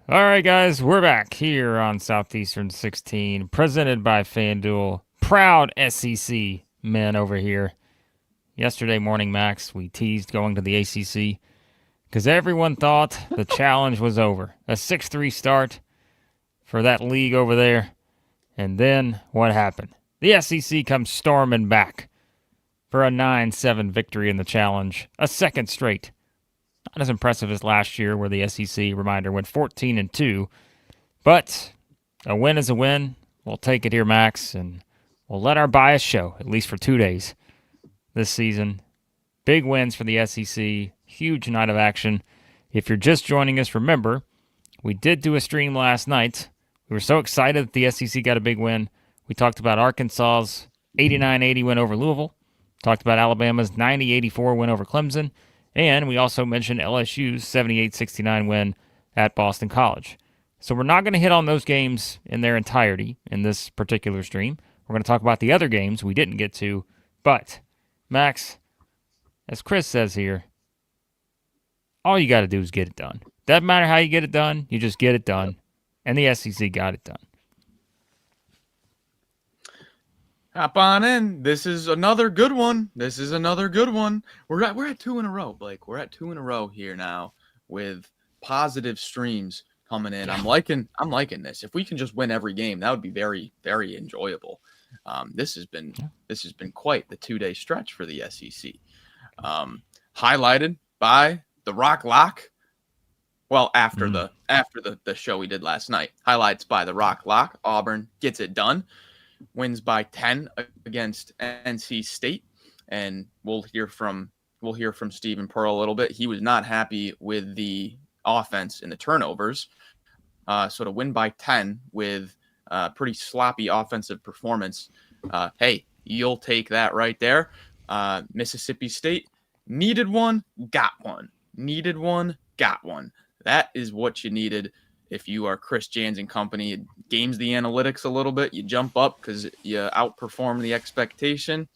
All right, guys, we're back here on Southeastern 16, presented by FanDuel. Proud SEC men over here. Yesterday morning, Max, we teased going to the ACC because everyone thought the challenge was over. A 6-3 start for that league over there. And then what happened? The SEC comes storming back for a 9-7 victory in the challenge, a second straight. Not as impressive as last year, where the SEC, reminder, went 14-2. But a win is a win. We'll take it here, Max, and we'll let our bias show, at least for 2 days this season. Big wins for the SEC. Huge night of action. If you're just joining us, remember, we did do a stream last night. We were so excited that the SEC got a big win. We talked about Arkansas's 89-80 win over Louisville. Talked about Alabama's 90-84 win over Clemson. And we also mentioned LSU's 78-69 win at Boston College. So we're not going to hit on those games in their entirety in this particular stream. We're going to talk about the other games we didn't get to. But, Max, as Chris says here, all you got to do is get it done. Doesn't matter how you get it done, you just get it done. And the SEC got it done. Hop on in. This is another good one. We're at 2 in a row, Blake. We're at 2 in a row here now with positive streams coming in. I'm liking this. If we can just win every game, that would be very, very enjoyable. This has been quite the 2-day stretch for the SEC. Highlighted by the Rock Lock. Well, after the show we did last night. Highlights by the Rock Lock. Auburn gets it done. Wins by 10 against NC State, and we'll hear from Stephen Pearl a little bit. He was not happy with the offense and the turnovers. So to win by 10 with pretty sloppy offensive performance, hey, you'll take that right there. Mississippi State needed one, got one. Needed one, got one. That is what you needed. If you are Chris Jans and company, it games the analytics a little bit. You jump up because you outperform the expectation.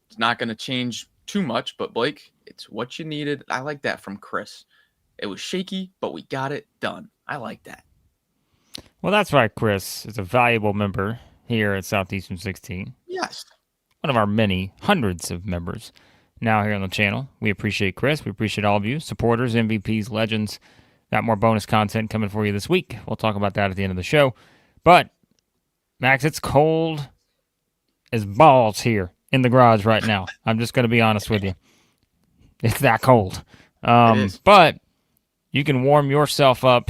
It's not going to change too much, but Blake, it's what you needed. I like that from Chris. It was shaky, but we got it done. I like that. Well, that's right. Chris is a valuable member here at Southeastern 16. Yes. One of our many hundreds of members now here on the channel. We appreciate Chris. We appreciate all of you, supporters, MVPs, legends. Got more bonus content coming for you this week. We'll talk about that at the end of the show. But, Max, it's cold as balls here in the garage right now. I'm just going to be honest with you. It's that cold. But you can warm yourself up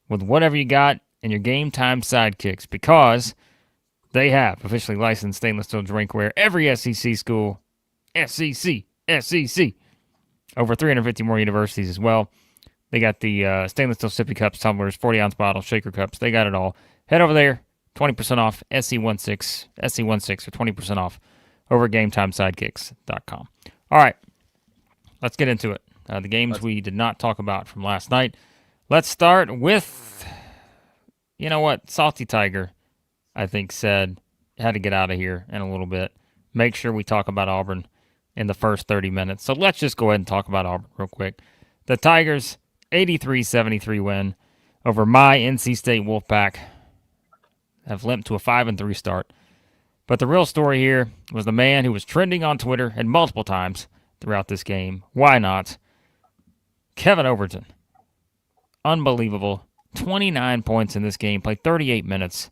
with whatever you got in your Game Time sidekicks because they have officially licensed stainless steel drinkware. Every SEC school, SEC. Over 350 more universities as well. They got the stainless steel sippy cups, tumblers, 40-ounce bottles, shaker cups. They got it all. Head over there, 20% off, SC16 for 20% off over at GameTimeSidekicks.com. All right, let's get into it. The games we did not talk about from last night. Let's start with, you know what, Salty Tiger, I think, said had to get out of here in a little bit. Make sure we talk about Auburn in the first 30 minutes. So let's just go ahead and talk about Auburn real quick. The Tigers, 83-73 win over my NC State Wolfpack, have limped to a 5-3 start. But the real story here was the man who was trending on Twitter and multiple times throughout this game. Why not? Kevin Overton. Unbelievable. 29 points in this game, played 38 minutes.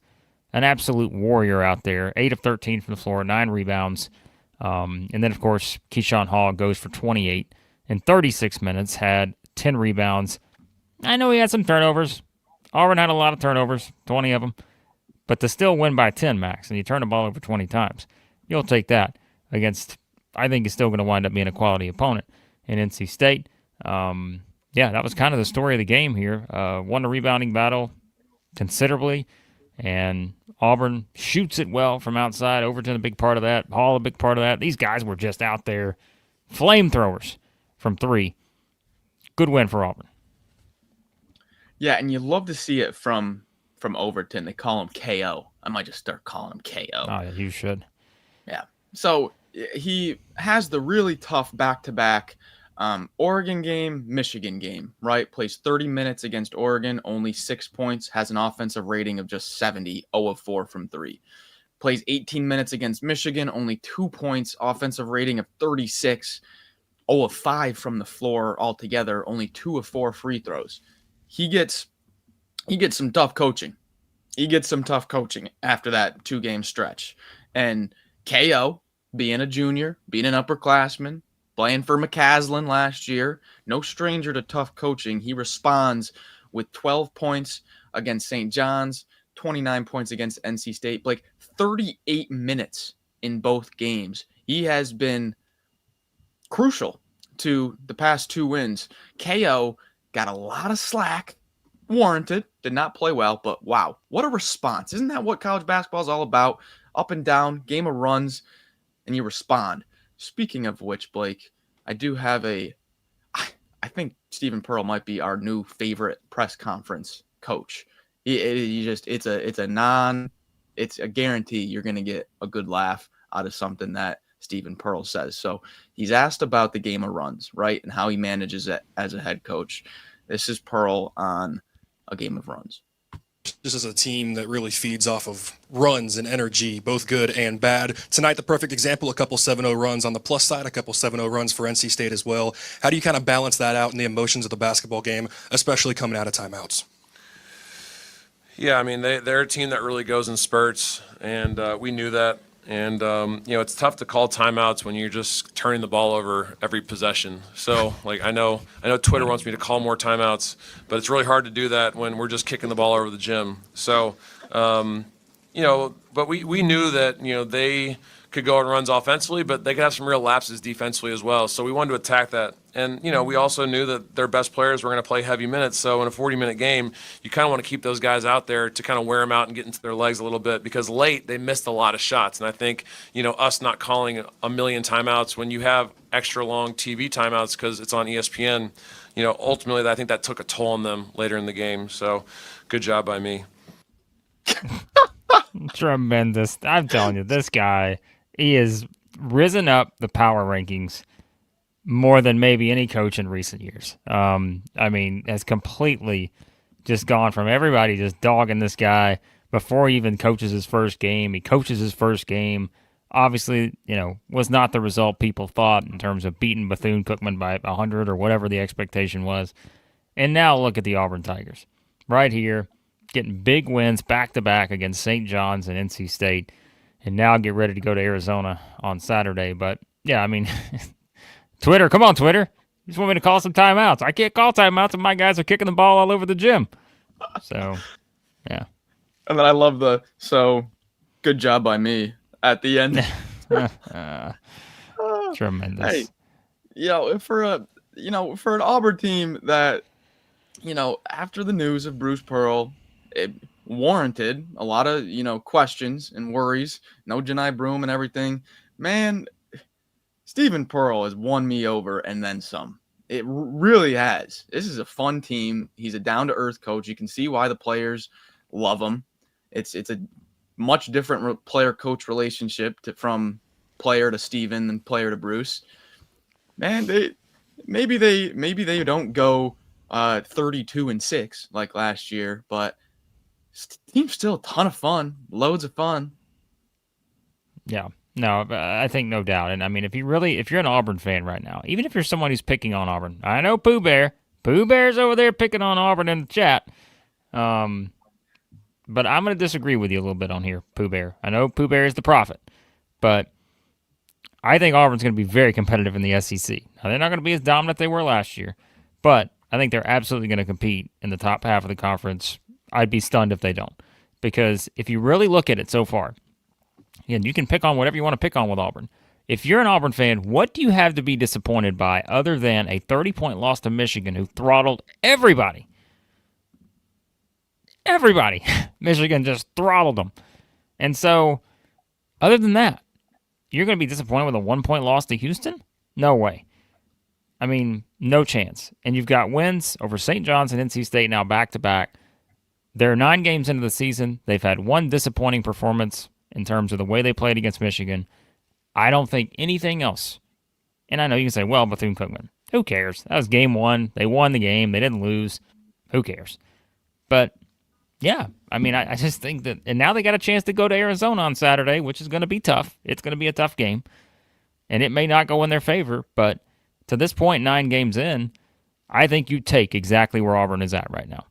An absolute warrior out there. 8 of 13 from the floor, 9 rebounds. And then, of course, Keyshawn Hall goes for 28 in 36 minutes, had 10 rebounds. I know he had some turnovers. Auburn had a lot of turnovers, 20 of them. But to still win by 10, Max, and you turn the ball over 20 times, you'll take that against, I think, is still going to wind up being a quality opponent in NC State. Yeah, that was kind of the story of the game here. Won the rebounding battle considerably, and Auburn shoots it well from outside. Overton a big part of that. Hall a big part of that. These guys were just out there flamethrowers from three. Good win for Auburn. Yeah, and you love to see it from Overton. They call him KO. I might just start calling him KO. Oh, yeah, you should. Yeah. So he has the really tough back-to-back Oregon game, Michigan game, right? Plays 30 minutes against Oregon, only 6 points, has an offensive rating of just 70, 0 of 4 from 3. Plays 18 minutes against Michigan, only 2 points, offensive rating of 36, 0 of 5 from the floor altogether, only 2 of 4 free throws. He gets some tough coaching. He gets some tough coaching after that 2-game stretch. And KO, being a junior, being an upperclassman, playing for McCaslin last year, no stranger to tough coaching. He responds with 12 points against St. John's, 29 points against NC State, like 38 minutes in both games. He has been crucial to the past 2 wins. KO got a lot of slack, warranted, did not play well, but wow, what a response. Isn't that what college basketball is all about? Up and down, game of runs, and you respond. Speaking of which, Blake, I do have I think Stephen Pearl might be our new favorite press conference coach. It's a guarantee you're going to get a good laugh out of something that Stephen Pearl says. So he's asked about the game of runs, right? And how he manages it as a head coach. This is Pearl on a game of runs. This is a team that really feeds off of runs and energy, both good and bad. Tonight, the perfect example, a couple 7-0 runs on the plus side, a couple 7-0 runs for NC State as well. How do you kind of balance that out in the emotions of the basketball game, especially coming out of timeouts? Yeah, I mean, they're a team that really goes in spurts, and we knew that. And, it's tough to call timeouts when you're just turning the ball over every possession. So, I know Twitter wants me to call more timeouts, but it's really hard to do that when we're just kicking the ball over the gym. So, but we knew that, they could go on runs offensively, but they could have some real lapses defensively as well. So we wanted to attack that. And, we also knew that their best players were going to play heavy minutes. So in a 40-minute game, you kind of want to keep those guys out there to kind of wear them out and get into their legs a little bit, because late they missed a lot of shots. And I think, us not calling a million timeouts when you have extra long TV timeouts because it's on ESPN, ultimately I think that took a toll on them later in the game. So good job by me. Tremendous. I'm telling you, this guy, he has risen up the power rankings more than maybe any coach in recent years. Has completely just gone from everybody just dogging this guy before he even coaches his first game. He coaches his first game. Obviously, was not the result people thought in terms of beating Bethune-Cookman by 100 or whatever the expectation was. And now look at the Auburn Tigers right here, getting big wins back-to-back against St. John's and NC State, and now get ready to go to Arizona on Saturday. But, yeah, Twitter, come on, Twitter. You just want me to call some timeouts. I can't call timeouts if my guys are kicking the ball all over the gym. So, yeah. And then I love good job by me at the end. Tremendous. Hey, for an Auburn team that, after the news of Bruce Pearl, it warranted a lot of, questions and worries. No Janai Broom and everything. Man, Stephen Pearl has won me over and then some. It really has. This is a fun team. He's a down-to-earth coach. You can see why the players love him. It's a much different player-coach relationship from player to Stephen than player to Bruce. Man, maybe they don't go 32-6 like last year, but team's still a ton of fun, loads of fun. Yeah, no, I think no doubt. And if you're an Auburn fan right now, even if you're someone who's picking on Auburn, I know Pooh Bear's over there picking on Auburn in the chat. But I'm going to disagree with you a little bit on here, Pooh Bear. I know Pooh Bear is the prophet, but I think Auburn's going to be very competitive in the SEC. Now, they're not going to be as dominant they were last year, but I think they're absolutely going to compete in the top half of the conference. I'd be stunned if they don't, because if you really look at it so far, again, you can pick on whatever you want to pick on with Auburn. If you're an Auburn fan, what do you have to be disappointed by other than a 30-point loss to Michigan, who throttled everybody? Everybody. Michigan just throttled them. And so, other than that, you're going to be disappointed with a 1-point loss to Houston? No way. No chance. And you've got wins over St. John's and NC State now back-to-back. They're 9 games into the season. They've had one disappointing performance in terms of the way they played against Michigan. I don't think anything else. And I know you can say, well, Bethune-Cookman. Who cares? That was game one. They won the game. They didn't lose. Who cares? But, yeah, I mean, I just think that, and now they got a chance to go to Arizona on Saturday, which is going to be tough. It's going to be a tough game, and it may not go in their favor, but to this point, 9 games in, I think you take exactly where Auburn is at right now.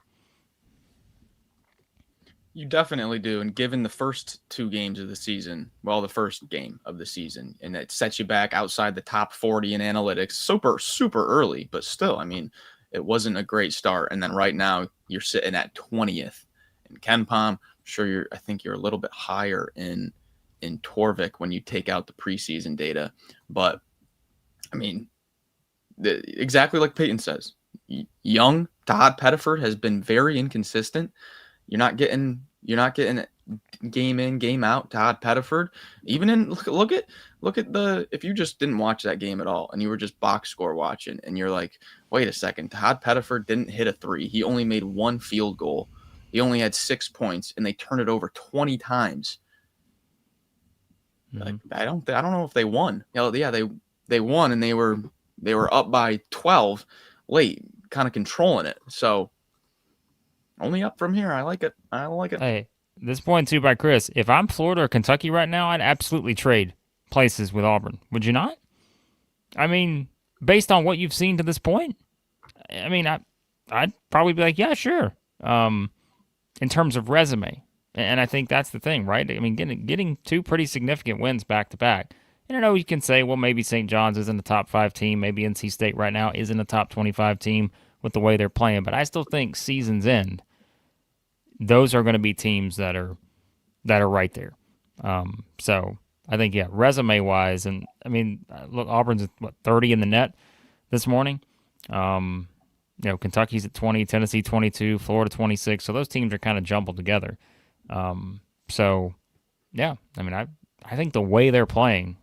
You definitely do. And given the first 2 games of the season, well, the first game of the season, and it sets you back outside the top 40 in analytics, super early, but still, I mean, it wasn't a great start. And then right now you're sitting at 20th in KenPom. I think you're a little bit higher in Torvik when you take out the preseason data. But I mean, exactly like Peyton says, young Todd Pettiford has been very inconsistent. You're not getting game in, game out Todd Pettiford. Even in look at the, if you just didn't watch that game at all and you were just box score watching and you're like, wait a second, Todd Pettiford didn't hit a 3. He only made 1 field goal. He only had 6 points and they turned it over 20 times. Like, I don't know if they won. Yeah, they won and they were up by 12 late, kind of controlling it. So only up from here. I like it. Hey, this point too by Chris. If I'm Florida or Kentucky right now, I'd absolutely trade places with Auburn. Would you not? I mean, based on what you've seen to this point, I mean, I'd probably be like, yeah, sure. In terms of resume, and I think that's the thing, right? I mean, getting 2 pretty significant wins back to back. And I know you can say, well, maybe St. John's isn't a top 5 team. Maybe NC State right now isn't a top 25 team with the way they're playing. But I still think season's end, those are going to be teams that are right there. So I think, yeah, resume-wise, and I mean, look, Auburn's at, 30 in the net this morning. Kentucky's at 20, Tennessee 22, Florida 26. So those teams are kind of jumbled together. So, yeah, I mean, I think the way they're playing,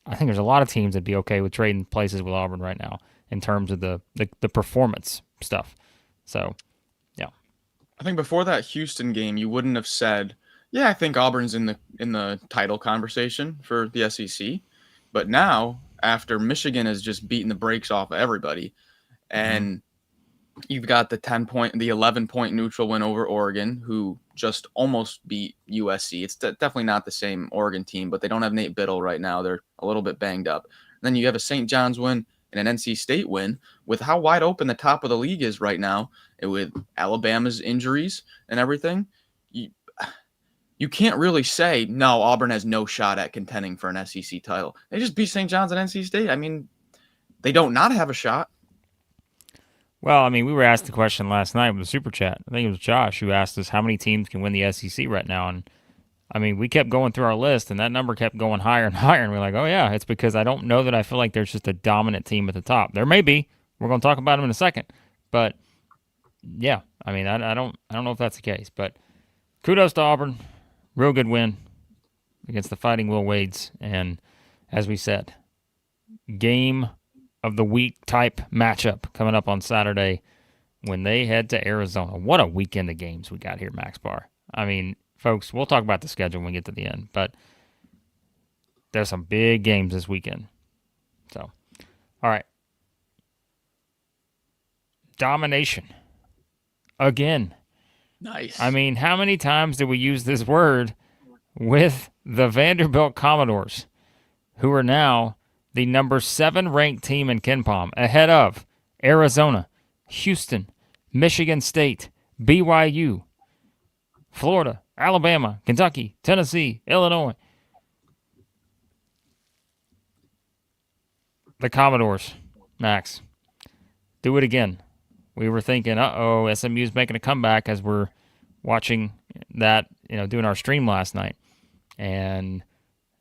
I think there's a lot of teams that'd be okay with trading places with Auburn right now in terms of the performance stuff. So, yeah. I think before that Houston game, you wouldn't have said, yeah, I think Auburn's in the title conversation for the SEC. But now, after Michigan has just beaten the brakes off of everybody, and you've got the 11-point neutral win over Oregon, who just almost beat USC. It's definitely not the same Oregon team, but they don't have Nate Biddle right now. They're a little bit banged up. And then you have a St. John's win and an NC State win. With how wide open the top of the league is right now, and with Alabama's injuries and everything, you can't really say, no, Auburn has no shot at contending for an SEC title. They just beat St. John's and NC State. I mean, they don't not have a shot. Well, I mean, we were asked the question last night with the Super Chat. I think it was Josh who asked us how many teams can win the SEC right now. And, I mean, we kept going through our list, and that number kept going higher and higher. And we're like, oh, yeah, it's because I don't know that I feel like there's just a dominant team at the top. There may be. We're going to talk about them in a second. But, yeah, I mean, I don't know if that's the case. But kudos to Auburn. Real good win against the Fighting Will Wades. And, as we said, game of the week type matchup coming up on Saturday when they head to Arizona. What a weekend of games we got here, Max Barr. I mean, folks, we'll talk about the schedule when we get to the end, but there's some big games this weekend. So, all right. Domination. Again. Nice. I mean, how many times did we use this word with the Vanderbilt Commodores, who are now the number 7 ranked team in KenPom, ahead of Arizona, Houston, Michigan State, BYU, Florida, Alabama, Kentucky, Tennessee, Illinois. The Commodores, Max, do it again. We were thinking, SMU's making a comeback as we're watching that, doing our stream last night. And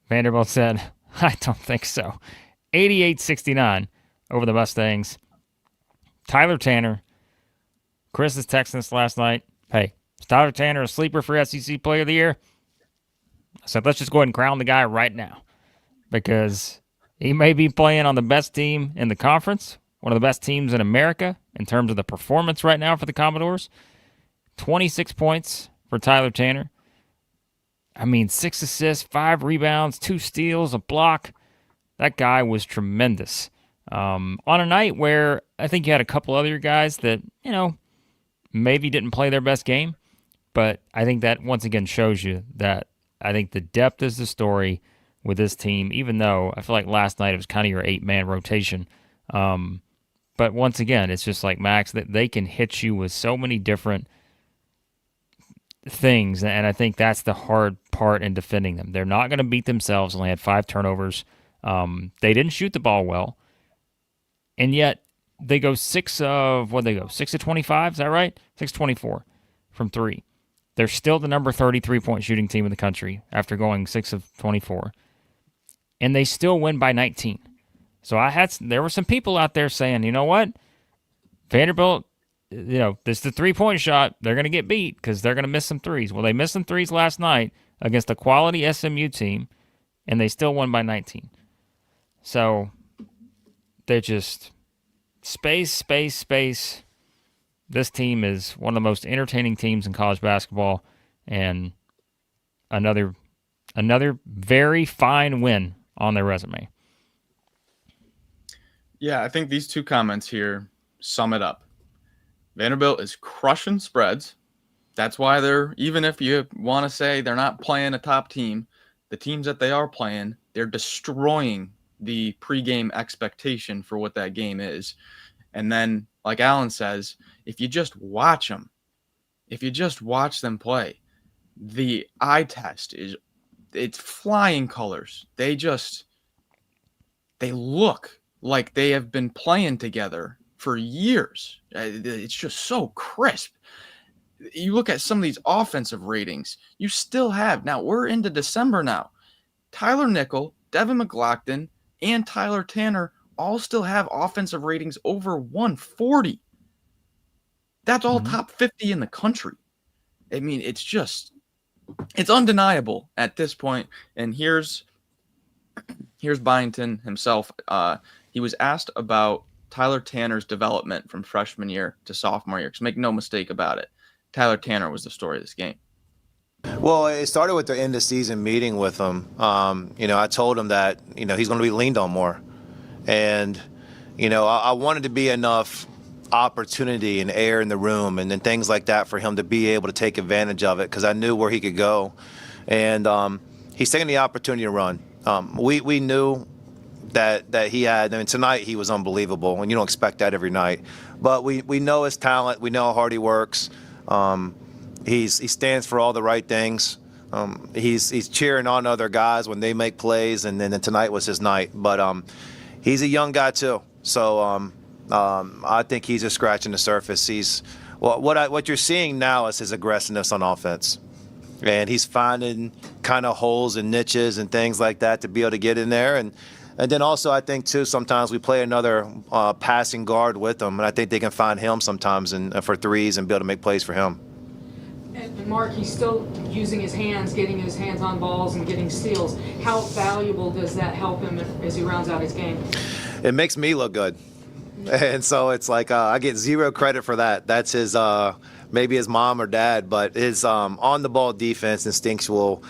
Vanderbilt said, I don't think so. 88-69 over the Mustangs. Tyler Tanner. Chris is texting us last night. Hey, is Tyler Tanner a sleeper for SEC Player of the Year? I said, let's just go ahead and crown the guy right now. Because he may be playing on the best team in the conference, one of the best teams in America in terms of the performance right now for the Commodores. 26 points for Tyler Tanner. I mean, 6 assists, 5 rebounds, 2 steals, a block. That guy was tremendous on a night where I think you had a couple other guys that, maybe didn't play their best game. But I think that once again shows you that I think the depth is the story with this team, even though I feel like last night it was kind of your 8-man rotation. But once again, it's just like Max, that they can hit you with so many different things, and I think that's the hard part in defending them. They're not going to beat themselves. Only had 5 turnovers. They didn't shoot the ball well, and yet they go 6 of 25. Is that right? 6-24 from 3. They're still the number 30 3-point shooting team in the country after going 6 of 24, and they still win by 19. So there were some people out there saying, you know what, Vanderbilt, this is the 3-point shot. They're going to get beat because they're going to miss some threes. Well, they missed some threes last night against a quality SMU team, and they still won by 19. So they're just space. This team is one of the most entertaining teams in college basketball, and another very fine win on their resume. Yeah, I think these 2 comments here sum it up. Vanderbilt is crushing spreads. That's why even if you want to say they're not playing a top team, the teams that they are playing, they're destroying the pregame expectation for what that game is. And then, like Alan says, if you just watch them, if you just watch them play, the eye test it's flying colors. They look like they have been playing together for years. It's just so crisp. You look at some of these offensive ratings, you still have, now we're into December now, Tyler Nickel, Devin McLaughlin, and Tyler Tanner all still have offensive ratings over 140. That's all top 50 in the country. I mean, it's undeniable at this point. And here's Byington himself. He was asked about Tyler Tanner's development from freshman year to sophomore year. Because make no mistake about it, Tyler Tanner was the story of this game. Well, it started with the end of season meeting with him. I told him that, he's going to be leaned on more. And, I wanted to be enough opportunity and air in the room and then things like that for him to be able to take advantage of it because I knew where he could go. And he's taking the opportunity to run. We knew that he had, tonight he was unbelievable, and you don't expect that every night. But we know his talent. We know how hard he works. He stands for all the right things. He's cheering on other guys when they make plays, and then tonight was his night. But he's a young guy too, so I think he's just scratching the surface. What you're seeing now is his aggressiveness on offense, and he's finding kind of holes and niches and things like that to be able to get in there. And then also I think too sometimes we play another passing guard with him, and I think they can find him sometimes for threes and be able to make plays for him. And Mark, he's still using his hands, getting his hands on balls and getting steals. How valuable does that help him as he rounds out his game? It makes me look good. And so it's like I get zero credit for that. That's his maybe his mom or dad, but his on-the-ball defense instinctual.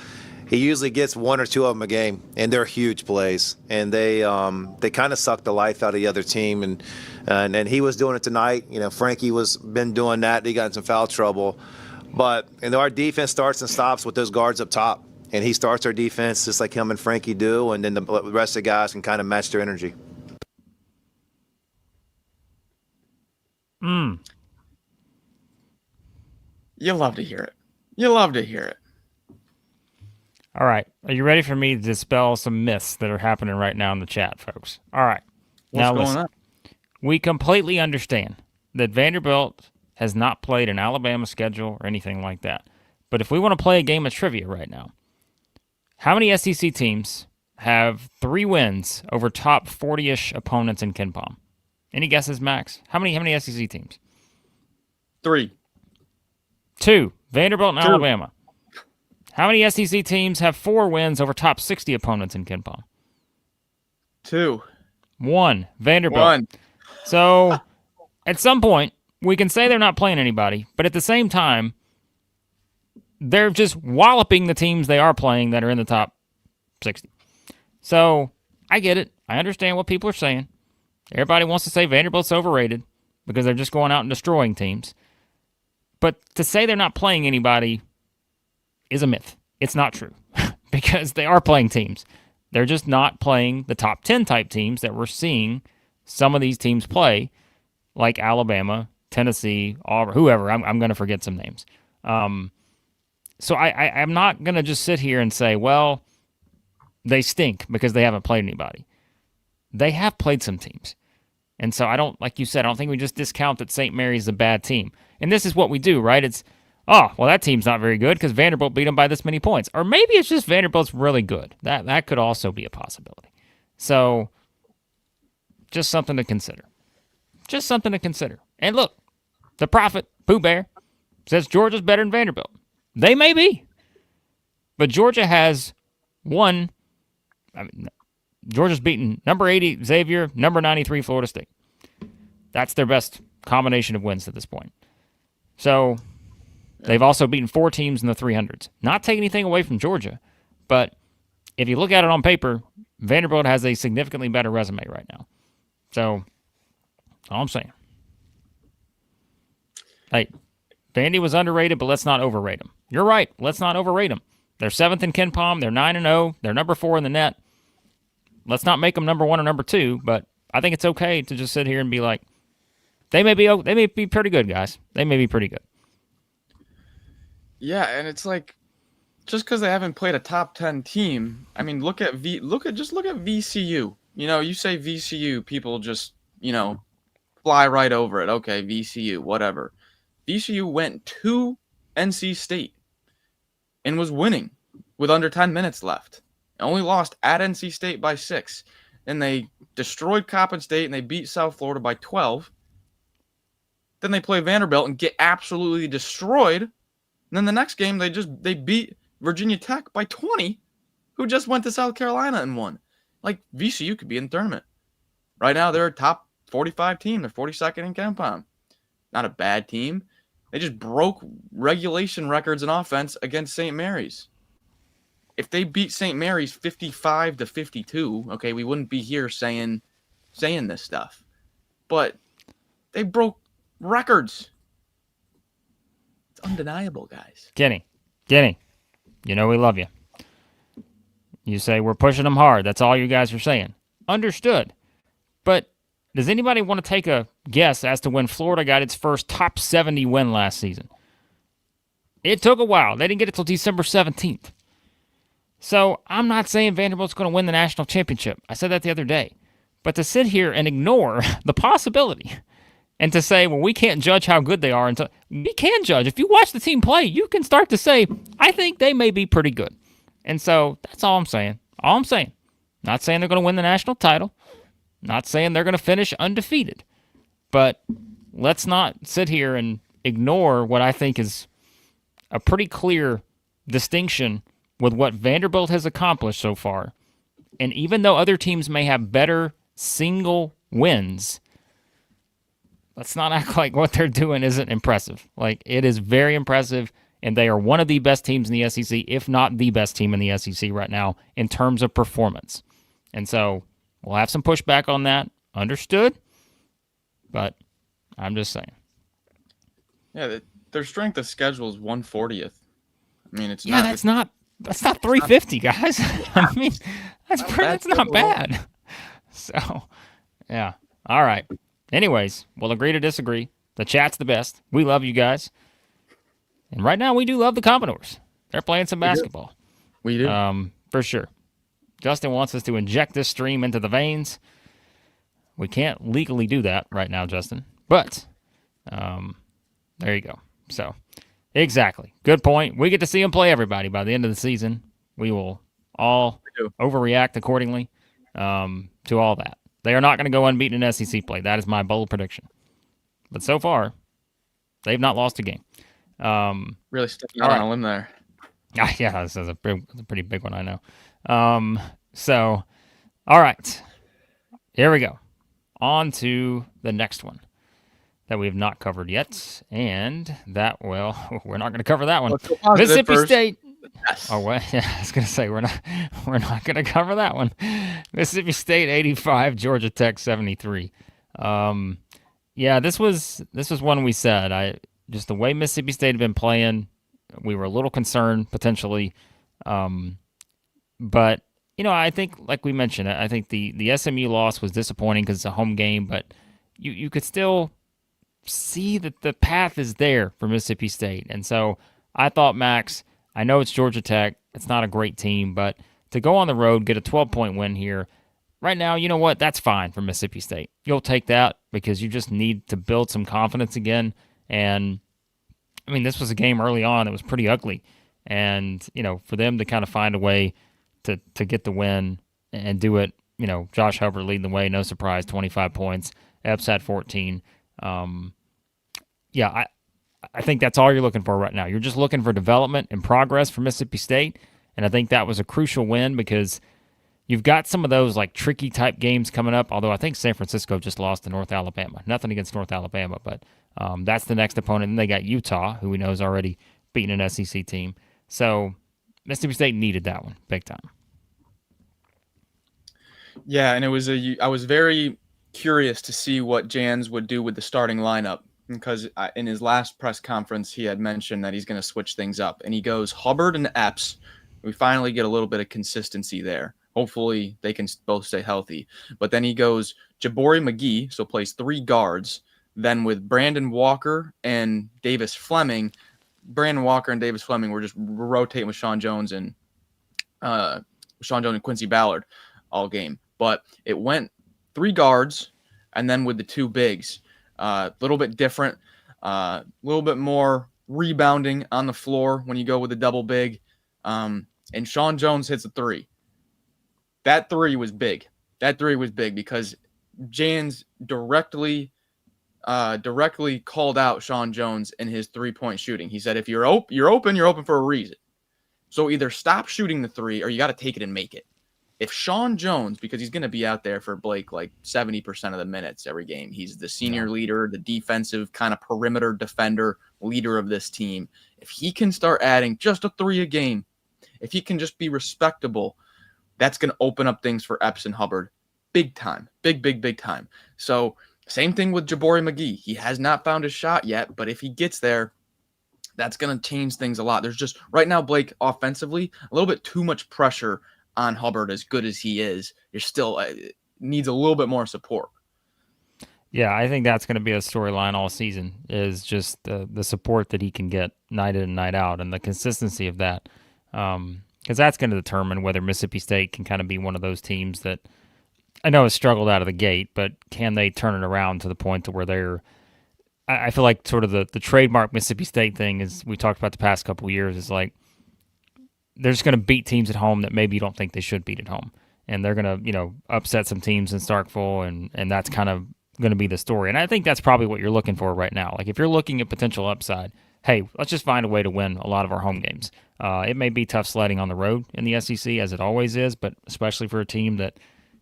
He usually gets 1 or 2 of them a game, and they're huge plays. And they kind of suck the life out of the other team. And he was doing it tonight. Frankie been doing that. He got in some foul trouble. But our defense starts and stops with those guards up top. And he starts our defense just like him and Frankie do, and then the rest of the guys can kind of match their energy. You love to hear it. You love to hear it. All right. Are you ready for me to dispel some myths that are happening right now in the chat, folks? All right. What's going on? We completely understand that Vanderbilt has not played an Alabama schedule or anything like that. But if we want to play a game of trivia right now, how many SEC teams have 3 wins over top 40-ish opponents in KenPom? Any guesses, Max? How many SEC teams? 3. 2. Vanderbilt and 2. Alabama. How many SEC teams have 4 wins over top 60 opponents in KenPom? 2. 1. Vanderbilt. 1. So, at some point, we can say they're not playing anybody, but at the same time, they're just walloping the teams they are playing that are in the top 60. So, I get it. I understand what people are saying. Everybody wants to say Vanderbilt's overrated because they're just going out and destroying teams. But to say they're not playing anybody is a myth. It's not true because they are playing teams. They're just not playing the top 10 type teams that we're seeing some of these teams play, like Alabama, Tennessee, Auburn, whoever. I'm going to forget some names. So I'm not going to just sit here and say, well, they stink because they haven't played anybody. They have played some teams. And so I don't, like you said, I don't think we just discount that St. Mary's a bad team. And this is what we do, right? It's, oh, well, that team's not very good because Vanderbilt beat them by this many points. Or maybe it's just Vanderbilt's really good. That could also be a possibility. So just something to consider. Just something to consider. And look, the prophet, Pooh Bear, says Georgia's better than Vanderbilt. They may be. But Georgia has won. Georgia's beaten number 80 Xavier, number 93 Florida State. That's their best combination of wins at this point. So they've also beaten 4 teams in the 300s. Not taking anything away from Georgia, but if you look at it on paper, Vanderbilt has a significantly better resume right now. So, all I'm saying. Hey, Vandy was underrated, but let's not overrate them. You're right. Let's not overrate them. They're 7th in KenPom. They're 9-0. They're number 4 in the net. Let's not make them number 1 or number 2, but I think it's okay to just sit here and be like, they may be pretty good, guys. They may be pretty good. Yeah, and it's like, just because they haven't played a top 10 team, I mean, look at VCU. You know, you say VCU, people just, fly right over it. Okay, VCU, whatever. VCU went to NC State and was winning with under 10 minutes left. Only lost at NC State by 6. And they destroyed Coppin State and they beat South Florida by 12. Then they play Vanderbilt and get absolutely destroyed. And then the next game, they beat Virginia Tech by 20, who just went to South Carolina and won. Like, VCU could be in the tournament. Right now, they're a top 45 team. They're 42nd in KenPom. Not a bad team. They just broke regulation records in offense against St. Mary's. If they beat St. Mary's 55-52, okay, we wouldn't be here saying this stuff. But they broke records. It's undeniable, guys. Kenny, you know we love you. You say we're pushing them hard. That's all you guys are saying. Understood. But does anybody want to take a guess as to when Florida got its first top 70 win last season? It took a while. They didn't get it till December 17th. So I'm not saying Vanderbilt's going to win the national championship. I said that the other day. But to sit here and ignore the possibility and to say, well, we can't judge how good they are until we can judge. If you watch the team play, you can start to say, I think they may be pretty good. And so that's all I'm saying. All I'm saying. Not saying they're going to win the national title. Not saying they're going to finish undefeated. But let's not sit here and ignore what I think is a pretty clear distinction with what Vanderbilt has accomplished so far. And even though other teams may have better single wins, let's not act like what they're doing isn't impressive. Like, it is very impressive, and they are one of the best teams in the SEC, if not the best team in the SEC right now in terms of performance. And so we'll have some pushback on that. Understood? But I'm just saying. Yeah, their strength of schedule is 140th. I mean, it's yeah, not... That's not 350, guys. I mean, that's not bad. So, yeah. All right. Anyways, we'll agree to disagree. The chat's the best. We love you guys. And right now, we do love the Commodores. They're playing some basketball. We do. For sure. Justin wants us to inject this stream into the veins. We can't legally do that right now, Justin. But there you go. So, exactly. Good point. We get to see them play everybody by the end of the season. We will all overreact accordingly to all that. They are not going to go unbeaten in SEC play. That is my bold prediction. But so far, they've not lost a game. Really stepping out on a limb there. Yeah, this is a pretty big one, I know. So, all right. Here we go. On to the next one that we have not covered yet. And that, well, we're not going to cover that one. Mississippi State. Yes. Oh, well, yeah, I was gonna say we're not gonna cover that one. Mississippi State 85, Georgia Tech 73. Yeah, this was one we said. Just the way Mississippi State had been playing, we were a little concerned potentially. But I think, like we mentioned, I think the SMU loss was disappointing because it's a home game, but you could still see that the path is there for Mississippi State. And so I thought, Max, I know it's Georgia Tech. It's not a great team, but to go on the road, get a 12-point win here, right now, you know what? That's fine for Mississippi State. You'll take that because you just need to build some confidence again. And, I mean, this was a game early on. It was pretty ugly. And, for them to kind of find a way to get the win and do it, Josh Hubbard leading the way, no surprise, 25 points. Epps had 14. Yeah, I think that's all you're looking for right now. You're just looking for development and progress for Mississippi State, and I think that was a crucial win because you've got some of those like tricky type games coming up, although I think San Francisco just lost to North Alabama. Nothing against North Alabama, but that's the next opponent. And they got Utah, who we know is already beating an SEC team. So Mississippi State needed that one big time. Yeah, and I was very curious to see what Jans would do with the starting lineup because in his last press conference, he had mentioned that he's going to switch things up. And he goes Hubbard and Epps. We finally get a little bit of consistency there. Hopefully, they can both stay healthy. But then he goes Jabari McGee, so plays 3 guards. Then with Brandon Walker and Davis Fleming, Brandon Walker and Davis Fleming were just rotating with Sean Jones and Quincy Ballard all game. But it went 3 guards and then with the 2 bigs. A little bit different, a little bit more rebounding on the floor when you go with a double big. And Sean Jones hits a 3. That 3 was big. That 3 was big because Jans directly called out Sean Jones in his 3-point shooting. He said, if you're open for a reason. So either stop shooting the 3 or you got to take it and make it. If Sean Jones, because he's going to be out there for Blake like 70% of the minutes every game, he's the senior leader, the defensive kind of perimeter defender leader of this team. If he can start adding just a 3 a game, if he can just be respectable, that's going to open up things for Epps and Hubbard big time, big time. So same thing with Jabari McGee. He has not found his shot yet, but if he gets there, that's going to change things a lot. There's just right now, Blake, offensively, a little bit too much pressure on Hubbard. As good as he is, you're still needs a little bit more support. Yeah, I think that's going to be a storyline all season is just the support that he can get night in and night out and the consistency of that. Because that's going to determine whether Mississippi State can kind of be one of those teams that I know has struggled out of the gate, but can they turn it around to the point to where they're I feel like sort of the trademark Mississippi State thing is we talked about the past couple of years is like they're just going to beat teams at home that maybe you don't think they should beat at home. And they're going to, upset some teams in Starkville, and that's kind of going to be the story. And I think that's probably what you're looking for right now. Like if you're looking at potential upside, hey, let's just find a way to win a lot of our home games. It may be tough sledding on the road in the SEC, as it always is, but especially for a team that,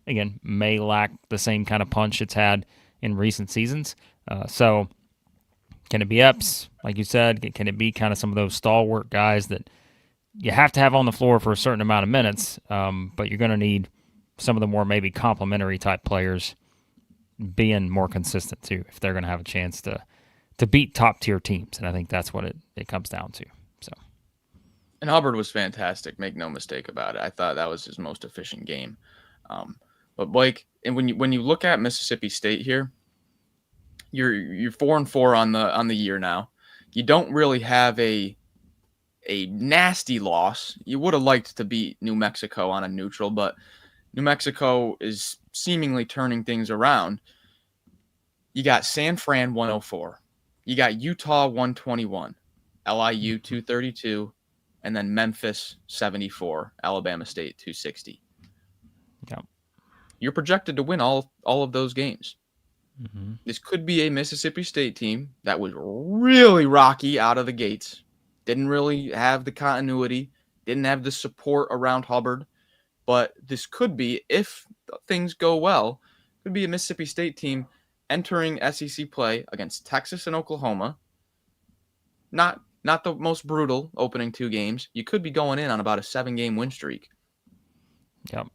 again, may lack the same kind of punch it's had in recent seasons. So can it be Epps, like you said? Can it be kind of some of those stalwart guys that you have to have on the floor for a certain amount of minutes, but you're going to need some of the more maybe complementary type players being more consistent too if they're going to have a chance to beat top-tier teams. And I think that's what it comes down to. So, And Hubbard was fantastic, make no mistake about it. I thought that was his most efficient game. But Blake, and when you look at Mississippi State here, you're 4-4 on the year now. You don't really have a nasty loss. You would have liked to beat New Mexico on a neutral, but New Mexico is seemingly turning things around. You got San Fran 104. You got Utah 121, LIU 232, and then Memphis 74, Alabama State 260. yeah. You're projected to win all of those games. Mm-hmm. This could be a Mississippi State team that was really rocky out of the gates. Didn't really have the continuity, didn't have the support around Hubbard. But this could be, if things go well, could be a Mississippi State team entering SEC play against Texas and Oklahoma. Not not the most brutal opening 2 games. You could be going in on about a 7-game win streak. Yep.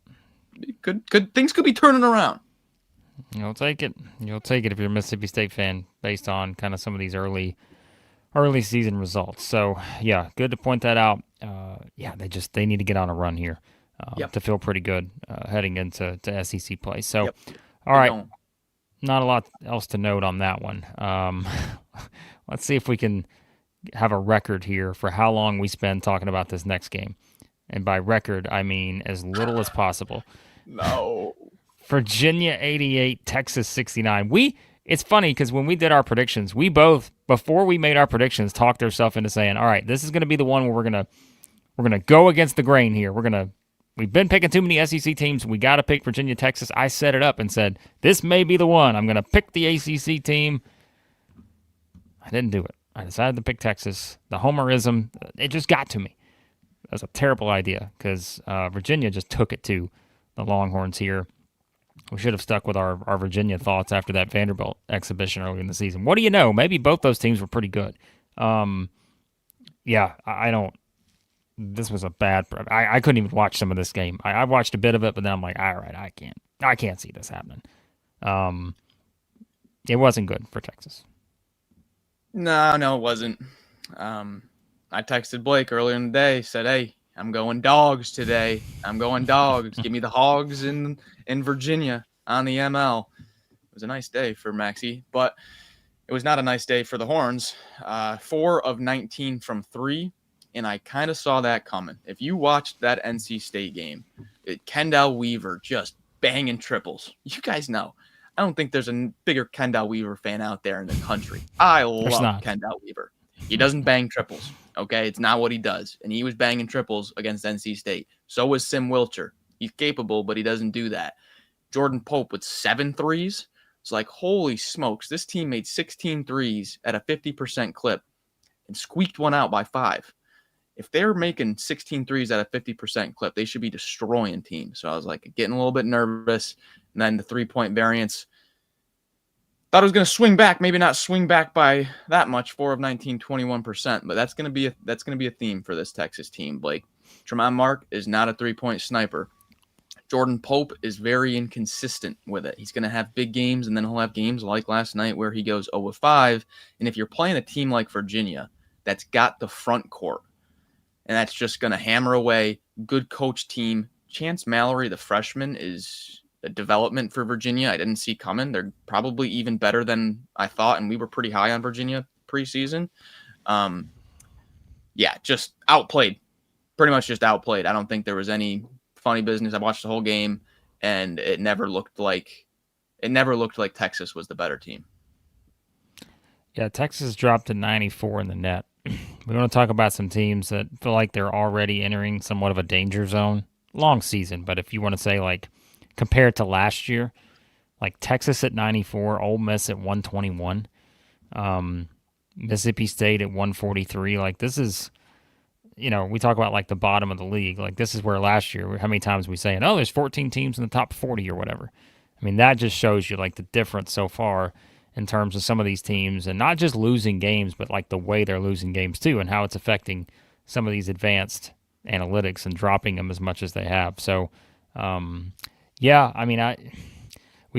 Things could be turning around. You'll take it. You'll take it if you're a Mississippi State fan, based on kind of some of these early season results. So yeah, good to point that out. They need to get on a run here to feel pretty good heading into SEC play. So all right, not a lot else to note on that one. Let's see if we can have a record here for how long we spend talking about this next game. And by record, I mean as little as possible. No. Virginia 88, Texas 69. It's funny because when we did our predictions, we both, before we made our predictions, talked ourselves into saying, all right, this is going to be the one where we're going to go against the grain here. We've been picking too many SEC teams. We got to pick Virginia, Texas. I set it up and said, this may be the one. I'm going to pick the ACC team. I didn't do it. I decided to pick Texas. The homerism, it just got to me. That was a terrible idea because Virginia just took it to the Longhorns here. We should have stuck with our Virginia thoughts after that Vanderbilt exhibition early in the season. What do you know? Maybe both those teams were pretty good. I don't. This was a bad. I couldn't even watch some of this game. I watched a bit of it, but then I'm like, all right, I can't see this happening. It wasn't good for Texas. No, it wasn't. I texted Blake earlier in the day, said, hey, I'm going dogs today. I'm going dogs. Give me the Hogs in Virginia on the ML. It was a nice day for Maxie, but it was not a nice day for the Horns. 4 of 19 from 3, and I kind of saw that coming. If you watched that NC State game, Kendall Weaver just banging triples. You guys know. I don't think there's a bigger Kendall Weaver fan out there in the country. I love Kendall Weaver. He doesn't bang triples, okay? It's not what he does. And he was banging triples against NC State. So was Sim Wilcher. He's capable, but he doesn't do that. Jordan Pope with 7 threes. It's like, holy smokes. This team made 16 threes at a 50% clip and squeaked one out by 5. If they're making 16 threes at a 50% clip, they should be destroying teams. So I was like getting a little bit nervous. And then the 3-point variance. Thought it was going to swing back, maybe not swing back by that much, 4 of 19, 21%, but that's going to be a theme for this Texas team. Blake, Tremont Mark is not a 3-point sniper. Jordan Pope is very inconsistent with it. He's going to have big games, and then he'll have games like last night where he goes 0 of 5. And if you're playing a team like Virginia that's got the front court, and that's just going to hammer away, good coach team. Chance Mallory, the freshman, is a development for Virginia I didn't see coming. They're probably even better than I thought, and we were pretty high on Virginia preseason. Just outplayed. Pretty much just outplayed. I don't think there was any funny business. I watched the whole game, and it never looked like Texas was the better team. Yeah, Texas dropped to 94 in the net. We want to talk about some teams that feel like they're already entering somewhat of a danger zone. Long season, but if you want to say like compared to last year, like Texas at 94, Ole Miss at 121, Mississippi State at 143. Like this is, we talk about like the bottom of the league. Like this is where last year, how many times we saying, oh, there's 14 teams in the top 40 or whatever. I mean, that just shows you like the difference so far in terms of some of these teams, and not just losing games, but like the way they're losing games too, and how it's affecting some of these advanced analytics and dropping them as much as they have. So, we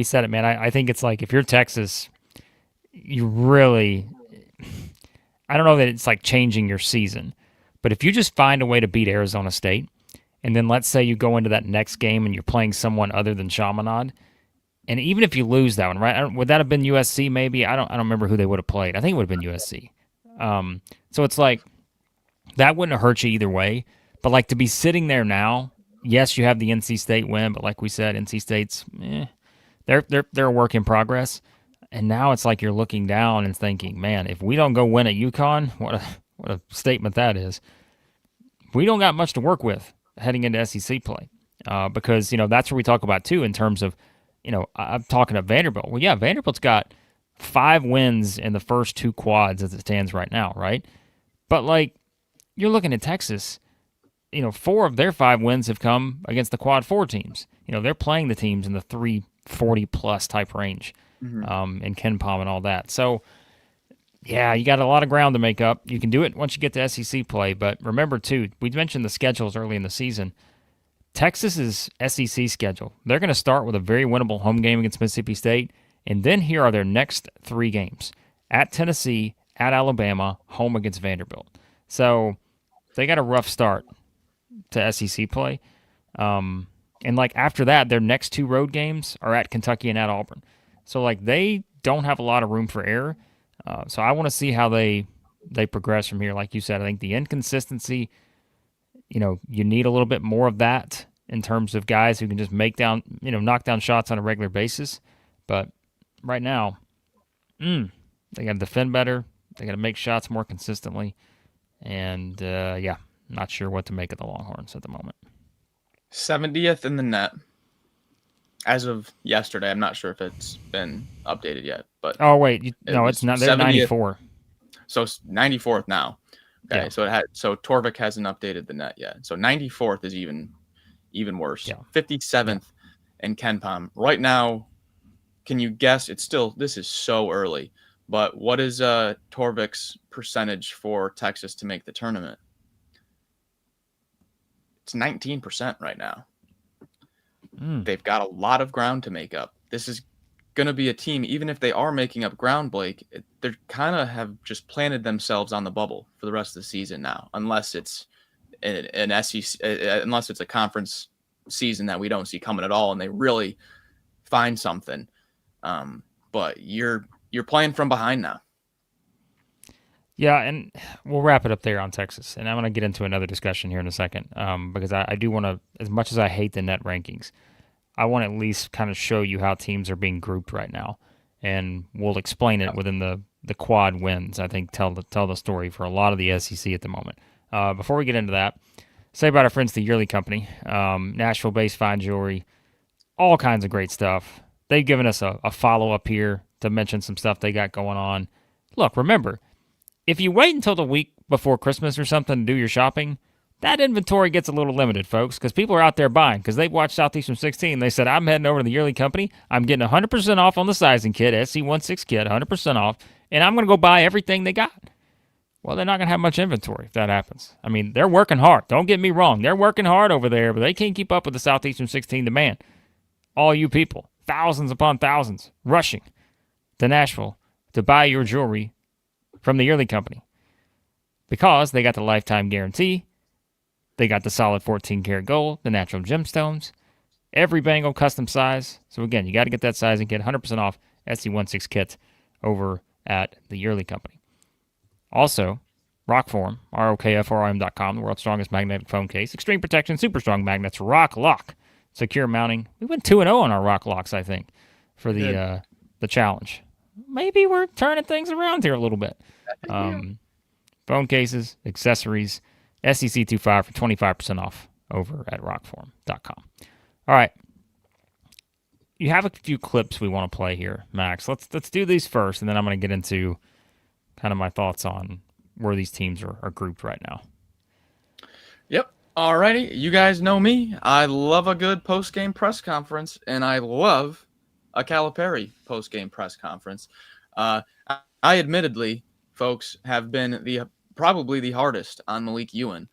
said it, man. I think it's like if you're Texas, you really, I don't know that it's like changing your season, but if you just find a way to beat Arizona State, and then let's say you go into that next game and you're playing someone other than Chaminade, and even if you lose that one, right? Would that have been USC maybe? I don't remember who they would have played. I think it would have been USC. So it's like that wouldn't have hurt you either way. But like to be sitting there now, yes, you have the NC State win, but like we said, NC State's they're a work in progress. And now it's like you're looking down and thinking, man, if we don't go win at UConn, what a statement that is. We don't got much to work with heading into SEC play because that's where we talk about too in terms of. I'm talking about Vanderbilt. Well, yeah, Vanderbilt's got 5 wins in the first 2 quads as it stands right now, right? But, like, you're looking at Texas, 4 of their 5 wins have come against the quad 4 teams. They're playing the teams in the 340-plus type range in Ken Palm and all that. So, Yeah, you got a lot of ground to make up. You can do it once you get to SEC play, but remember, too, we mentioned the schedules early in the season. Texas's SEC schedule, they're going to start with a very winnable home game against Mississippi State, and then here are their next 3 games. At Tennessee, at Alabama, home against Vanderbilt. So they got a rough start to SEC play. And, after that, their next 2 road games are at Kentucky and at Auburn. So, they don't have a lot of room for error. So I want to see how they progress from here. Like you said, I think the inconsistency, you need a little bit more of that in terms of guys who can just knock down shots on a regular basis. But right now, they got to defend better. They got to make shots more consistently. And, not sure what to make of the Longhorns at the moment. 70th in the net. As of yesterday, I'm not sure if it's been updated yet. But it's not. They're 94. So 94th now. Okay, Yeah. So Torvik hasn't updated the net yet. So 94th is even worse. Yeah. 57th in KenPom right now. Can you guess? This is so early, but what is Torvik's percentage for Texas to make the tournament? It's 19% right now. They've got a lot of ground to make up. This is going to be a team, even if they are making up ground, Blake, they kind of have just planted themselves on the bubble for the rest of the season now, unless it's an SEC, unless it's a conference season that we don't see coming at all, and they really find something. But you're playing from behind now. Yeah, and we'll wrap it up there on Texas. And I'm going to get into another discussion here in a second because I do want to, as much as I hate the net rankings, I want to at least kind of show you how teams are being grouped right now. And we'll explain it within the quad wins, I think, tell the story for a lot of the SEC at the moment. Before we get into that, say about our friends, the Yearly Company, Nashville-based fine jewelry, all kinds of great stuff. They've given us a follow-up here to mention some stuff they got going on. Look, remember, if you wait until the week before Christmas or something to do your shopping, that inventory gets a little limited, folks, because people are out there buying. Because they've watched Southeastern 16. They said, I'm heading over to the Yearly Company. I'm getting 100% off on the sizing kit, SC16 kit, 100% off, and I'm going to go buy everything they got. Well, they're not going to have much inventory if that happens. I mean, they're working hard. Don't get me wrong. They're working hard over there, but they can't keep up with the Southeastern 16 demand. All you people, thousands upon thousands, rushing to Nashville to buy your jewelry from the Yearly Company because they got the lifetime guarantee, they got the solid 14-karat gold, the natural gemstones, every bangle custom size. So again, you got to get that size and get 100% off SC16 kits over at the Yearly Company. Also, ROKFORM, ROKFORM.com, the world's strongest magnetic phone case, extreme protection, super strong magnets, Rock Lock, secure mounting. We went 2-0 on our Rock Locks, I think, for the challenge. Maybe we're turning things around here a little bit. Phone cases, accessories, SEC25 for 25% off over at ROKFORM.com. All right. You have a few clips we want to play here, Max. Let's do these first, and then I'm going to get into kind of my thoughts on where these teams are grouped right now. Yep. Alrighty. You guys know me. I love a good post-game press conference, and I love a Calipari post-game press conference. I admittedly, folks, have been probably the hardest on Malique Ewin.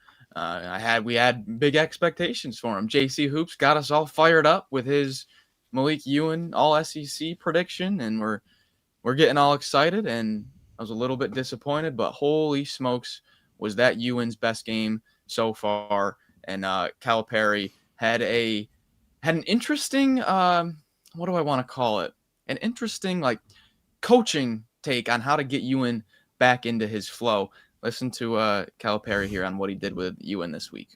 We had big expectations for him. JC Hoops got us all fired up with his Malique Ewin all SEC prediction, and we're getting all excited. And I was a little bit disappointed, but holy smokes, was that Ewin's best game so far? And Calipari had an interesting, what do I want to call it? An interesting coaching take on how to get Ewin back into his flow. Listen to Calipari here on what he did with Ewin this week.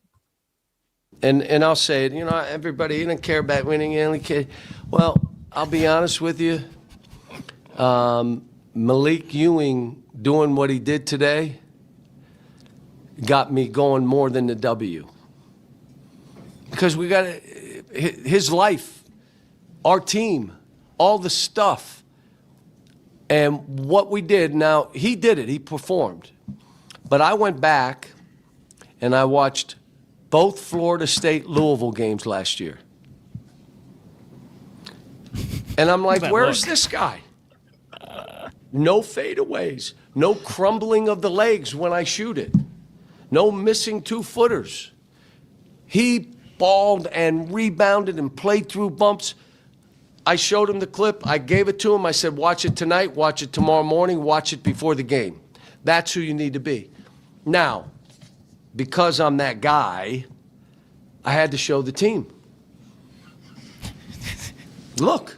And I'll say it, everybody, you don't care about winning. You only care. Well, I'll be honest with you. Malique Ewing doing what he did today got me going more than the W. Because we got his life, our team, all the stuff, and what we did. Now, he did it. He performed. But I went back and I watched both Florida State Louisville games last year. And I'm like, where's this guy? No fadeaways, No crumbling of the legs when I shoot it. No missing 2-footers. He balled and rebounded and played through bumps. I showed him the clip. I gave it to him. I said, watch it tonight, watch it tomorrow morning, watch it before the game. That's who you need to be. Now, because I'm that guy, I had to show the team. Look.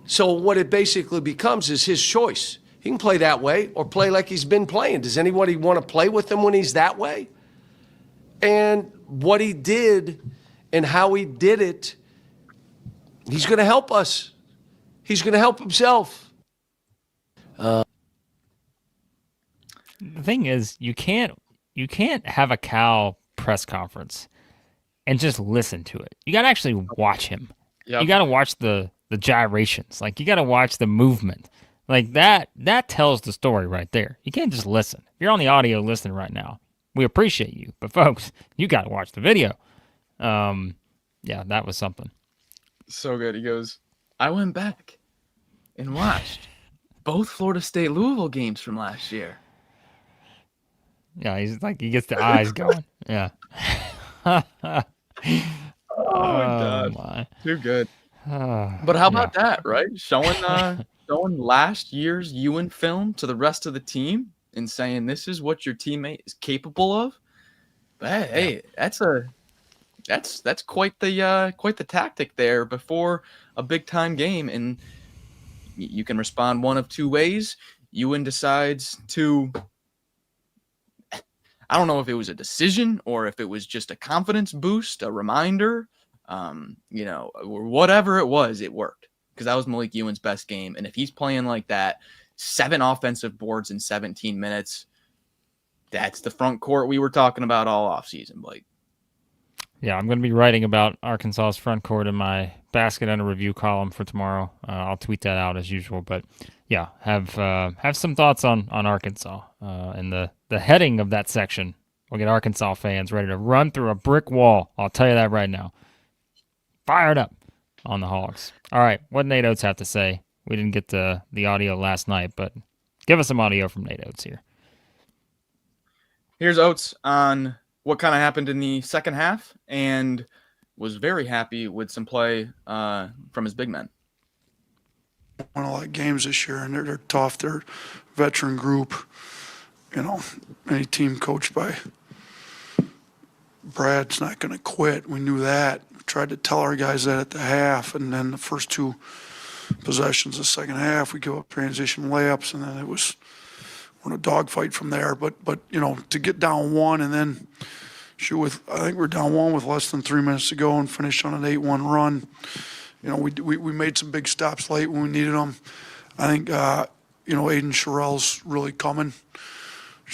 So what it basically becomes is his choice. He can play that way or play like he's been playing. Does anybody want to play with him when he's that way? And what he did and how he did it, he's going to help us. He's going to help himself. The thing is, you can't have a Cal press conference and just listen to it. You got to actually watch him. Yep. You got to watch the gyrations. Like, you got to watch the movement. Like, that tells the story right there. You can't just listen. If you're on the audio listening right now, we appreciate you. But, folks, you got to watch the video. Yeah, that was something. So good. He goes, I went back and watched both Florida State Louisville games from last year. Yeah, he's like, he gets the eyes going. Yeah. Oh, God. My. Too good. But how about that, right? Showing last year's Ewin film to the rest of the team and saying this is what your teammate is capable of. But hey, that's quite the tactic there before a big time game, and you can respond one of two ways. Ewin decides to, I don't know if it was a decision or if it was just a confidence boost, a reminder, or whatever it was, it worked. Because that was Malique Ewin's best game. And if he's playing like that, 7 offensive boards in 17 minutes, that's the front court we were talking about all offseason, Blake. Yeah, I'm going to be writing about Arkansas's front court in my basket under review column for tomorrow. I'll tweet that out as usual. But yeah, have some thoughts on Arkansas and the heading of that section. We'll get Arkansas fans ready to run through a brick wall. I'll tell you that right now. Fired up on the Hogs. All right, what Nate Oats have to say? We didn't get the audio last night, but give us some audio from Nate Oats here. Here's Oats on what kind of happened in the second half, and was very happy with some play from his big men. Won a lot of games this year, and they're tough. They're a veteran group. Any team coached by Brad's not going to quit. We knew that. We tried to tell our guys that at the half, and then the first 2 possessions of the second half, we give up transition layups, and then we're in a dogfight from there. But to get down 1 and then shoot with, I think we're down 1 with less than 3 minutes to go and finish on an 8-1 run. We made some big stops late when we needed them. I think Aiden Sherrell's really coming.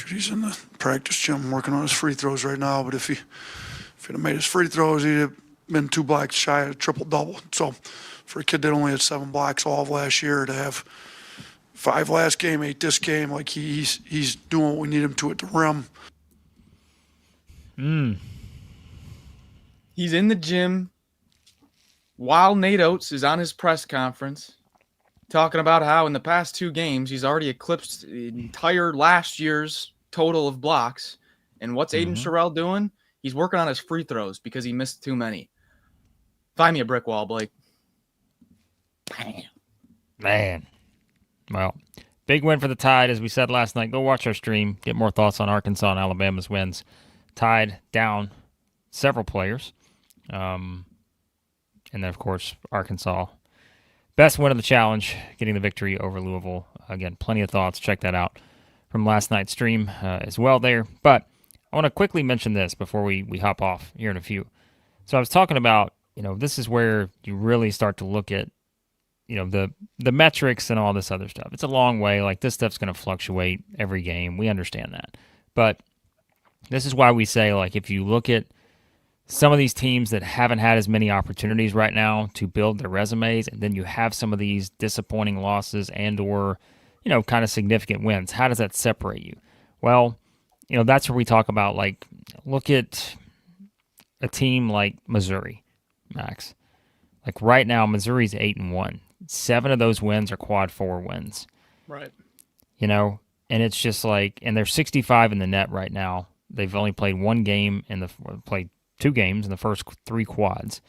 He's in the practice gym working on his free throws right now. But if he'd have made his free throws, he'd have been 2 blocks shy of a triple-double. So for a kid that only had 7 blocks all of last year to have 5 last game, 8 this game, like he's doing what we need him to at the rim. He's in the gym while Nate Oats is on his press conference talking about how in the past 2 games he's already eclipsed the entire last year's total of blocks. And what's Aiden Sherrell doing? He's working on his free throws because he missed too many. Find me a brick wall, Blake. Bam. Man. Well, big win for the Tide, as we said last night. Go watch our stream. Get more thoughts on Arkansas and Alabama's wins. Tide down several players. And then, of course, Arkansas. Best win of the challenge, getting the victory over Louisville. Again, plenty of thoughts. Check that out from last night's stream as well there. But I want to quickly mention this before we hop off here in a few. So I was talking about, this is where you really start to look at, the metrics and all this other stuff. It's a long way. Like, this stuff's going to fluctuate every game. We understand that. But this is why we say, like, if you look at some of these teams that haven't had as many opportunities right now to build their resumes, and then you have some of these disappointing losses and or, kind of significant wins, how does that separate you? Well, that's where we talk about, like, look at a team like Missouri, Max. Like, right now, Missouri's 8-1. 7 of those wins are quad 4 wins. Right. And it's just like, and they're 65 in the net right now. They've only played played 2 games in the first 3 quads.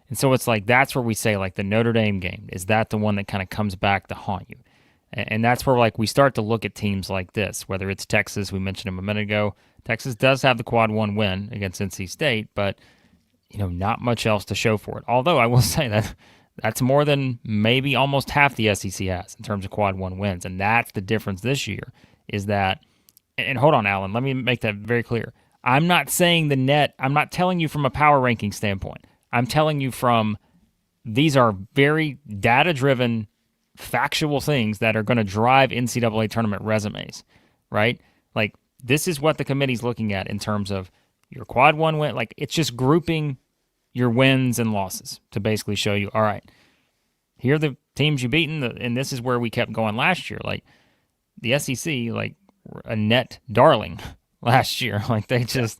And so it's like, that's where we say, like, the Notre Dame game, is that the one that kind of comes back to haunt you? And that's where, like, we start to look at teams like this, whether it's Texas, we mentioned him a minute ago. Texas does have the quad 1 win against NC State, but, not much else to show for it. Although I will say that that's more than maybe almost half the SEC has in terms of quad 1 wins. And that's the difference this year, is that, and hold on, Alan, let me make that very clear. I'm not saying the net, I'm not telling you from a power ranking standpoint. I'm telling you from, these are very data-driven, factual things that are going to drive NCAA tournament resumes, right? Like, this is what the committee's looking at in terms of your quad 1 win. Like, it's just grouping your wins and losses to basically show you, all right, here are the teams you've beaten, and this is where we kept going last year. Like, the SEC, like, were a net darling last year. Like, the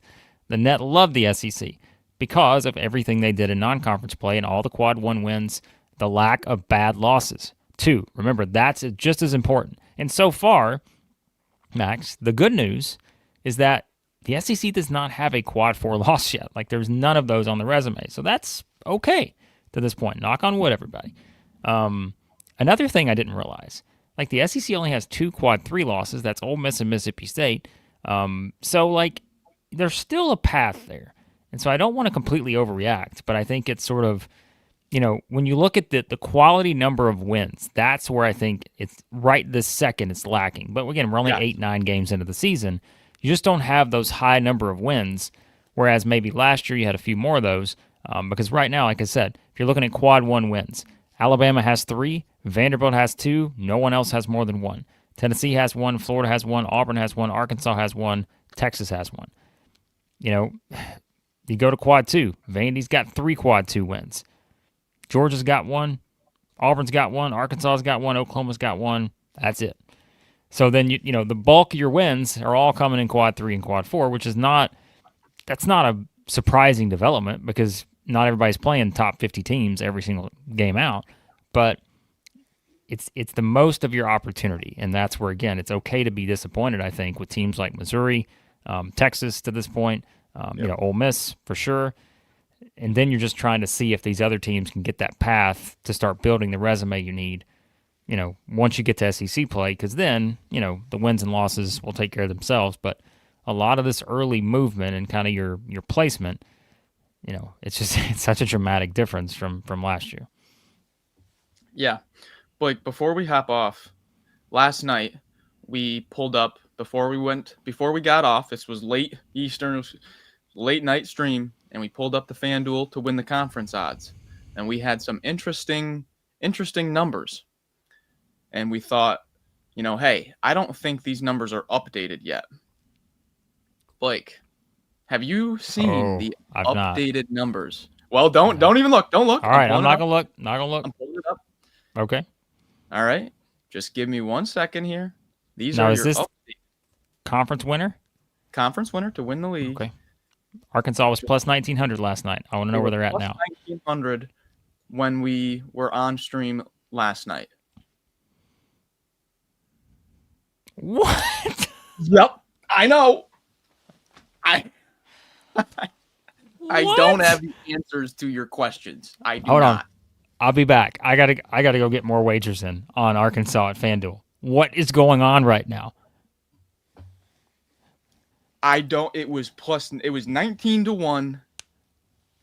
net loved the SEC because of everything they did in non-conference play and all the quad 1 wins, the lack of bad losses. 2, remember, that's just as important. And so far, Max, the good news is that the SEC does not have a quad 4 loss yet. Like, there's none of those on the resume. So that's okay to this point. Knock on wood, everybody. Another thing I didn't realize, like, the SEC only has 2 quad 3 losses. That's Ole Miss and Mississippi State. So, like, there's still a path there. And so I don't want to completely overreact, but I think it's sort of, when you look at the quality number of wins, that's where I think it's right this second it's lacking. But again, we're only 8-9 games into the season. You just don't have those high number of wins, whereas maybe last year you had a few more of those. Because right now, like I said, if you're looking at quad 1 wins, Alabama has 3, Vanderbilt has 2, no one else has more than 1. Tennessee has 1, Florida has 1, Auburn has 1, Arkansas has 1, Texas has 1. You go to quad 2, Vandy's got 3 quad 2 wins. Georgia's got 1, Auburn's got 1, Arkansas's got 1, Oklahoma's got 1. That's it. So then the bulk of your wins are all coming in quad 3 and quad 4, which is that's not a surprising development because not everybody's playing top 50 teams every single game out, but it's the most of your opportunity, and that's where, again, it's okay to be disappointed, I think, with teams like Missouri, Texas to this point, Ole Miss for sure. And then you're just trying to see if these other teams can get that path to start building the resume you need, once you get to SEC play, because then, the wins and losses will take care of themselves. But a lot of this early movement and kind of your placement, it's such a dramatic difference from last year. Yeah. Blake, before we hop off, last night we pulled up before we got off. This was late Eastern, late night stream, and we pulled up the FanDuel to win the conference odds. And we had some interesting numbers. And we thought, hey, I don't think these numbers are updated yet. Blake, have you seen the updated numbers? Well, don't even look. Don't look. All right, I'm not gonna look. Not gonna look. I'm pulling it up. Okay. All right. Just give me 1 second here. These now, are is your this conference winner? Conference winner to win the league. Okay. Arkansas was plus 1,900 last night. I want to know where they're at now. 1,900 when we were on stream last night. What? Yep, I know. I don't have the answers to your questions. I do Hold not. on. I'll be back. I gotta go get more wagers in on Arkansas at FanDuel. What is going on right now? It was 19-1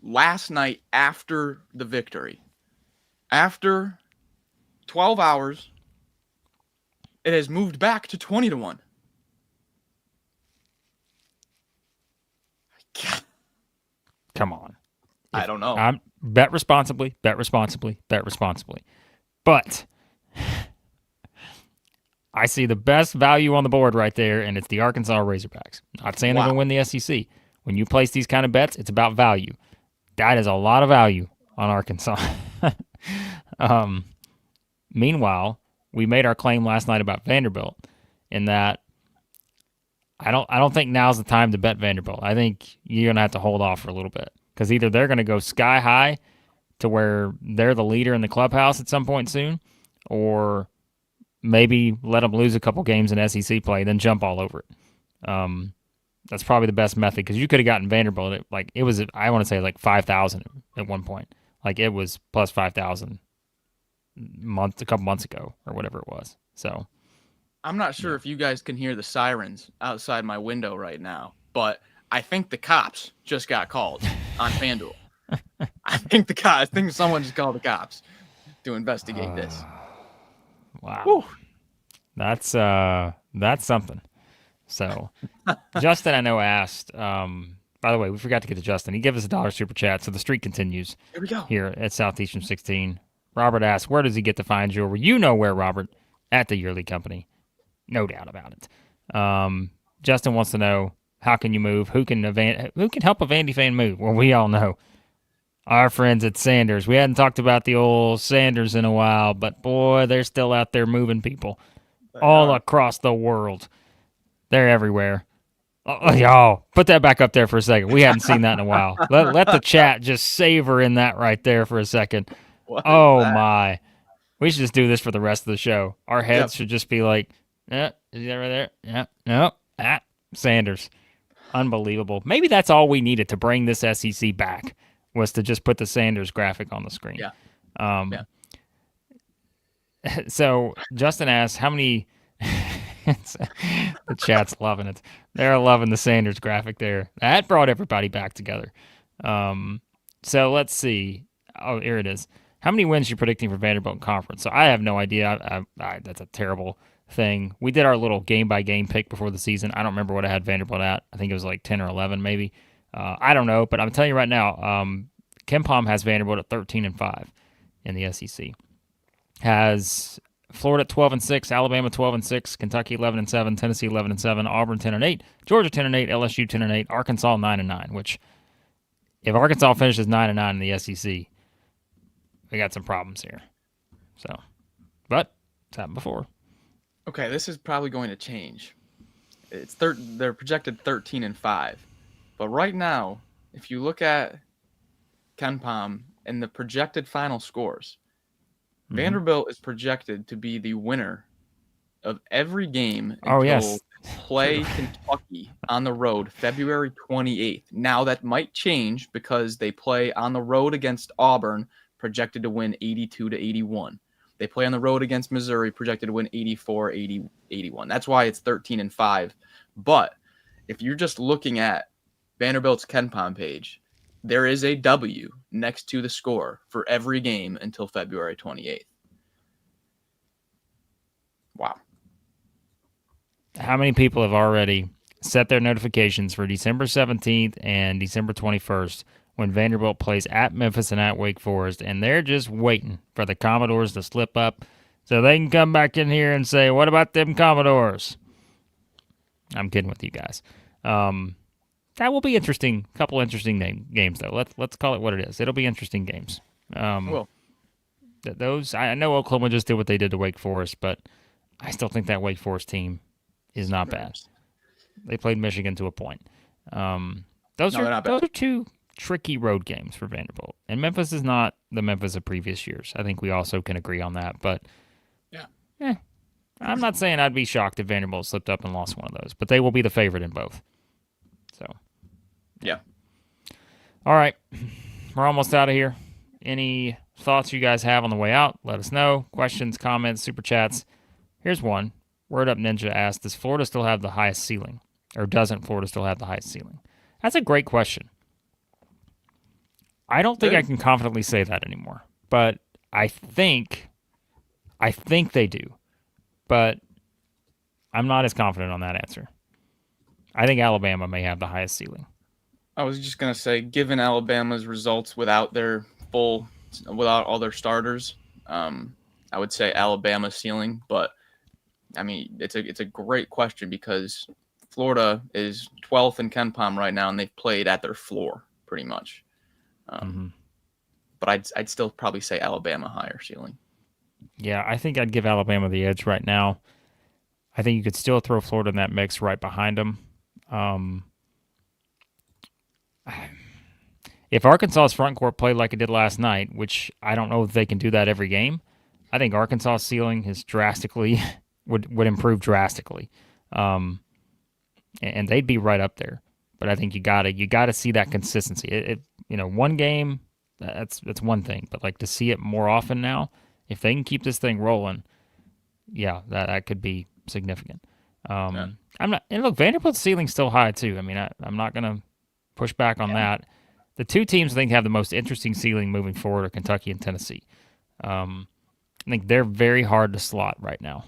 last night after the victory. After 12 hours, it has moved back to 20-1. Come on. I don't know. Bet responsibly. But I see the best value on the board right there, and it's the Arkansas Razorbacks. Not saying they're going to win the SEC. When you place these kind of bets, it's about value. That is a lot of value on Arkansas. Meanwhile, we made our claim last night about Vanderbilt in that I don't think now's the time to bet Vanderbilt. I think you're going to have to hold off for a little bit because either they're going to go sky high to where they're the leader in the clubhouse at some point soon, or maybe let them lose a couple games in SEC play, then jump all over it. That's probably the best method because you could have gotten Vanderbilt at, like, it was, I want to say, like 5,000 at one point. Like, it was plus 5,000 a couple months ago or whatever it was. So I'm not sure if you guys can hear the sirens outside my window right now, but I think the cops just got called on FanDuel. I think someone just called the cops to investigate this. wow. Whew. That's something. So Justin, I know, asked, by the way, we forgot to get to Justin. He gave us $1 super chat, so the streak continues Here we go. here at Southeastern 16. Robert asked, where does he get to find you? Well, you know where, Robert, at the Yearly Company. No doubt about it. Justin wants to know, how can you move? Who can help a Vandy fan move? Well, we all know our friends at Sanders. We hadn't talked about the old Sanders in a while, but boy, they're still out there moving people all across the world. They're everywhere. Oh, y'all, put that back up there for a second. We hadn't seen that in a while. Let the chat just savor in that right there for a second. Oh, my. We should just do this for the rest of the show. Our heads should just be like, is that right there? Yeah, no, Sanders. Unbelievable. Maybe that's all we needed to bring this SEC back, was to just put the Sanders graphic on the screen. Yeah. So Justin asks, how many... the chat's loving it. They're loving the Sanders graphic there. That brought everybody back together. So let's see. Oh, here it is. How many wins are you predicting for Vanderbilt in conference? So I have no idea. That's a terrible thing. We did our little game-by-game pick before the season. I don't remember what I had Vanderbilt at. I think it was like 10 or 11 maybe. I don't know, but I'm telling you right now, Ken Palm has Vanderbilt at 13-5 in the SEC. Has Florida at 12-6, Alabama 12-6, Kentucky 11-7, Tennessee 11-7, Auburn 10-8, Georgia 10-8, LSU 10-8, Arkansas 9-9. Which, if Arkansas finishes 9-9 in the SEC, we got some problems here. So, but it's happened before. Okay, this is probably going to change. They're projected 13-5, but right now, if you look at Ken Palm and the projected final scores, Vanderbilt is projected to be the winner of every game until play Kentucky on the road February 28th. Now, that might change because they play on the road against Auburn, projected to win 82-81. They play on the road against Missouri, projected to win 84-81. That's why it's 13-5. But if you're just looking at Vanderbilt's Ken Palm page, there is a W next to the score for every game until February 28th. Wow. How many people have already set their notifications for December 17th and December 21st when Vanderbilt plays at Memphis and at Wake Forest, and they're just waiting for the Commodores to slip up so they can come back in here and say, what about them Commodores? I'm kidding with you guys. That will be interesting. A couple interesting games, though. Let's call it what it is. It'll be interesting games. Those, I know Oklahoma just did what they did to Wake Forest, but I still think that Wake Forest team is not bad. They played Michigan to a point. Those are two tricky road games for Vanderbilt. And Memphis is not the Memphis of previous years. I think we also can agree on that. But I'm not saying I'd be shocked if Vanderbilt slipped up and lost one of those, but they will be the favorite in both. So, yeah. All right. We're almost out of here. Any thoughts you guys have on the way out? Let us know. Questions, comments, super chats. Here's one. Word Up Ninja asked, does Florida still have the highest ceiling? Or doesn't Florida still have the highest ceiling? That's a great question. I don't think I can confidently say that anymore. But I think they do. But I'm not as confident on that answer. I think Alabama may have the highest ceiling. I was just going to say, given Alabama's results without all their starters, I would say Alabama's ceiling. But, I mean, it's a great question because Florida is 12th in Ken Palm right now, and they've played at their floor pretty much. But I'd still probably say Alabama higher ceiling. Yeah, I think I'd give Alabama the edge right now. I think you could still throw Florida in that mix right behind them. If Arkansas's front court played like it did last night, which I don't know if they can do that every game, I think Arkansas' ceiling is drastically would improve drastically, and they'd be right up there. But I think you gotta see that consistency. One game that's one thing, but like to see it more often now, if they can keep this thing rolling, yeah, that could be significant. I'm not, and look, Vanderbilt's ceiling's still high too. I mean, I'm not gonna push back on that. The two teams I think have the most interesting ceiling moving forward are Kentucky and Tennessee. I think they're very hard to slot right now.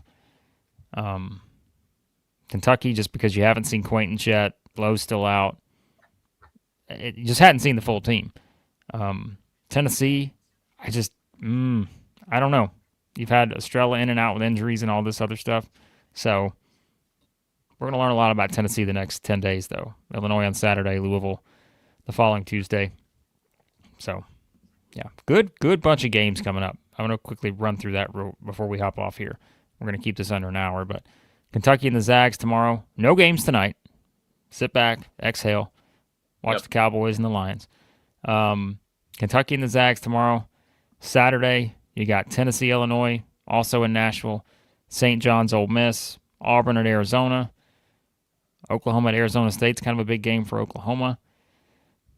Kentucky, just because you haven't seen Quaintance yet, Lowe's still out. You just hadn't seen the full team. Tennessee, I don't know. You've had Estrella in and out with injuries and all this other stuff. So we're going to learn a lot about Tennessee the next 10 days, though. Illinois on Saturday, Louisville the following Tuesday. So, yeah, good bunch of games coming up. I'm going to quickly run through that before we hop off here. We're going to keep this under an hour, but Kentucky and the Zags tomorrow. No games tonight. Sit back, exhale, watch the Cowboys and the Lions. Kentucky and the Zags tomorrow. Saturday, you got Tennessee, Illinois, also in Nashville. St. John's, Ole Miss. Auburn at Arizona. Oklahoma at Arizona State's kind of a big game for Oklahoma.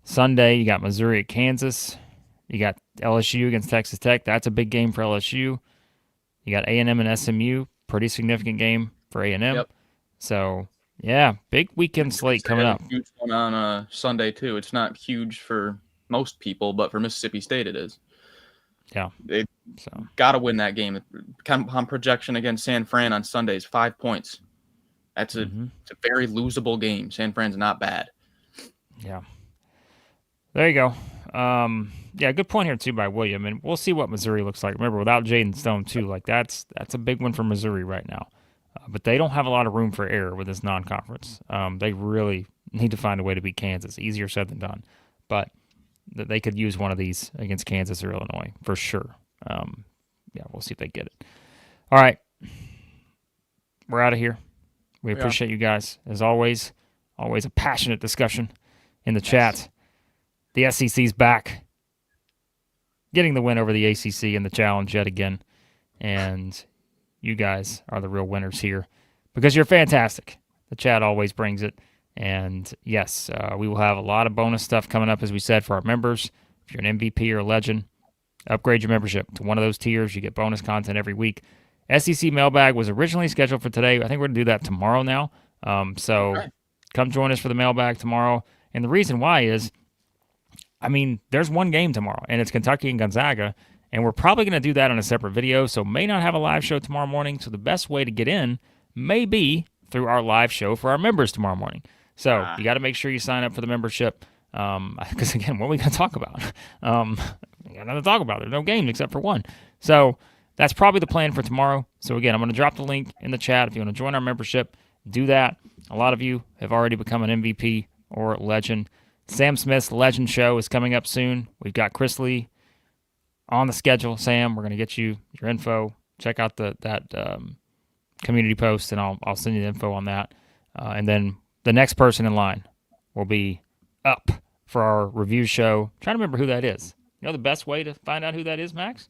Sunday, you got Missouri at Kansas. You got LSU against Texas Tech. That's a big game for LSU. You got A&M and SMU. Pretty significant game for A&M. Yep. So, yeah, big weekend slate coming up. Huge one on Sunday, too. It's not huge for most people, but for Mississippi State it is. Yeah. They got to win that game. On projection against San Fran on Sunday is 5 points. It's a very losable game. San Fran's not bad. Yeah. There you go. Yeah, good point here, too, by William. And we'll see what Missouri looks like. Remember, without Jaden Stone, too, like that's a big one for Missouri right now. But they don't have a lot of room for error with this non-conference. They really need to find a way to beat Kansas. Easier said than done. But they could use one of these against Kansas or Illinois for sure. Yeah, we'll see if they get it. All right. We're out of here. We appreciate you guys. As always a passionate discussion in the chat. The SEC's back, getting the win over the ACC in the challenge yet again. And you guys are the real winners here because you're fantastic. The chat always brings it. And yes, we will have a lot of bonus stuff coming up, as we said, for our members. If you're an MVP or a legend, upgrade your membership to one of those tiers. You get bonus content every week. SEC Mailbag was originally scheduled for today. I think we're going to do that tomorrow now. So come join us for the Mailbag tomorrow. And the reason why is, I mean, there's one game tomorrow, and it's Kentucky and Gonzaga, and we're probably going to do that on a separate video, so may not have a live show tomorrow morning. So the best way to get in may be through our live show for our members tomorrow morning. So you got to make sure you sign up for the membership because, again, what are we going to talk about? We got nothing to talk about. There's no games except for one. So that's probably the plan for tomorrow. So, again, I'm going to drop the link in the chat. If you want to join our membership, do that. A lot of you have already become an MVP or legend. Sam Smith's Legend Show is coming up soon. We've got Chris Lee on the schedule. Sam, we're going to get you your info. Check out that community post, and I'll send you the info on that. And then the next person in line will be up for our review show. I'm trying to remember who that is. You know the best way to find out who that is, Max?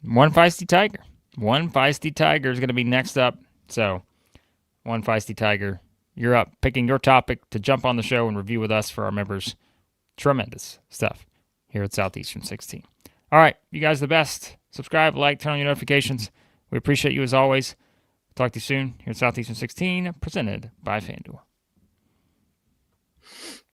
One Feisty Tiger. One Feisty Tiger is going to be next up. So, One Feisty Tiger, you're up picking your topic to jump on the show and review with us for our members. Tremendous stuff here at Southeastern 16. All right, you guys are the best. Subscribe, like, turn on your notifications. We appreciate you as always. Talk to you soon here at Southeastern 16, presented by FanDuel.